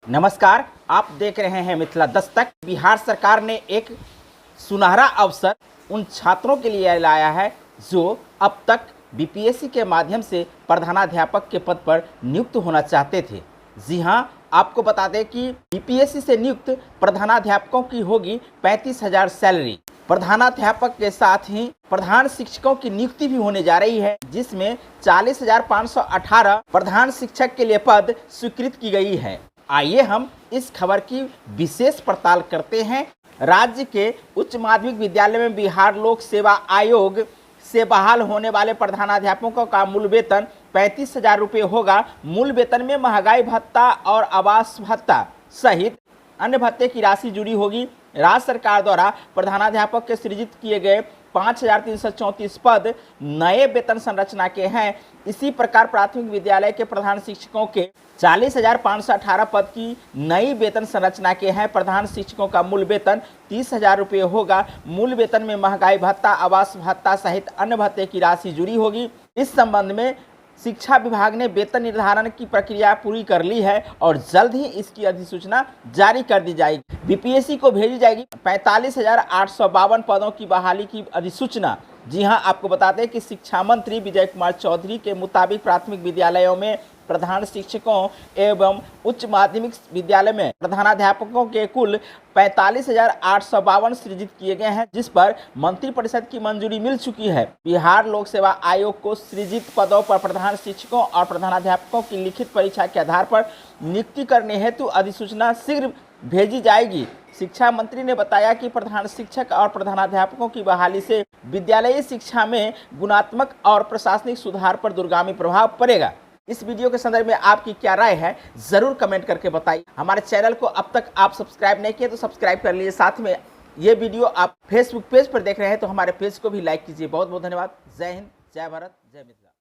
नमस्कार, आप देख रहे हैं मिथिला दस्तक। बिहार सरकार ने एक सुनहरा अवसर उन छात्रों के लिए लाया है जो अब तक बीपीएससी के माध्यम से प्रधानाध्यापक के पद पर नियुक्त होना चाहते थे। जी हां, आपको बता दें कि बीपीएससी से नियुक्त प्रधानाध्यापकों की होगी 35,000 सैलरी। प्रधानाध्यापक के साथ ही प्रधान शिक्षकों की नियुक्ति भी होने जा रही है, जिसमें 40,518 प्रधान शिक्षक के लिए पद स्वीकृत की गई है। आइए हम इस खबर की विशेष पड़ताल करते हैं। राज्य के उच्च माध्यमिक विद्यालय में बिहार लोक सेवा आयोग से बहाल होने वाले प्रधानाध्यापकों का मूल वेतन 35,000 रुपये होगा। मूल वेतन में महंगाई भत्ता और आवास भत्ता सहित अन्य भत्ते की राशि जुड़ी होगी। राज्य सरकार द्वारा प्रधानाध्यापक के सृजित किए गए 5,334 पद नए वेतन संरचना के हैं। इसी प्रकार प्राथमिक विद्यालय के प्रधान शिक्षकों के 40,518 पद की नई वेतन संरचना के हैं। प्रधान शिक्षकों का मूल वेतन 30,000 रुपये होगा। मूल वेतन में महंगाई भत्ता, आवास भत्ता सहित अन्य भत्ते की राशि जुड़ी होगी। इस संबंध में शिक्षा विभाग ने वेतन निर्धारण की प्रक्रिया पूरी कर ली है और जल्द ही इसकी अधिसूचना जारी कर दी जाएगी। बीपीएससी को भेजी जाएगी 45,852 पदों की बहाली की अधिसूचना। जी हां, आपको बता दें कि शिक्षा मंत्री विजय कुमार चौधरी के मुताबिक प्राथमिक विद्यालयों में प्रधान शिक्षकों एवं उच्च माध्यमिक विद्यालय में प्रधानाध्यापकों के कुल 45,852 सृजित किए गए हैं, जिस पर मंत्रिपरिषद की मंजूरी मिल चुकी है। बिहार लोक सेवा आयोग को सृजित पदों पर प्रधान शिक्षकों और प्रधानाध्यापकों की लिखित परीक्षा के आधार पर नियुक्ति करने हेतु अधिसूचना शीघ्र भेजी जाएगी। शिक्षा मंत्री ने बताया कि प्रधान शिक्षक और प्रधानाध्यापकों की बहाली से विद्यालयी शिक्षा में गुणात्मक और प्रशासनिक सुधार पर दूरगामी प्रभाव पड़ेगा। इस वीडियो के संदर्भ में आपकी क्या राय है, जरूर कमेंट करके बताइए। हमारे चैनल को अब तक आप सब्सक्राइब नहीं किए तो सब्सक्राइब कर लीजिए। साथ में ये वीडियो आप फेसबुक पेज पर देख रहे हैं तो हमारे पेज को भी लाइक कीजिए। बहुत बहुत धन्यवाद। जय हिंद, जय भारत, जय मिथिला।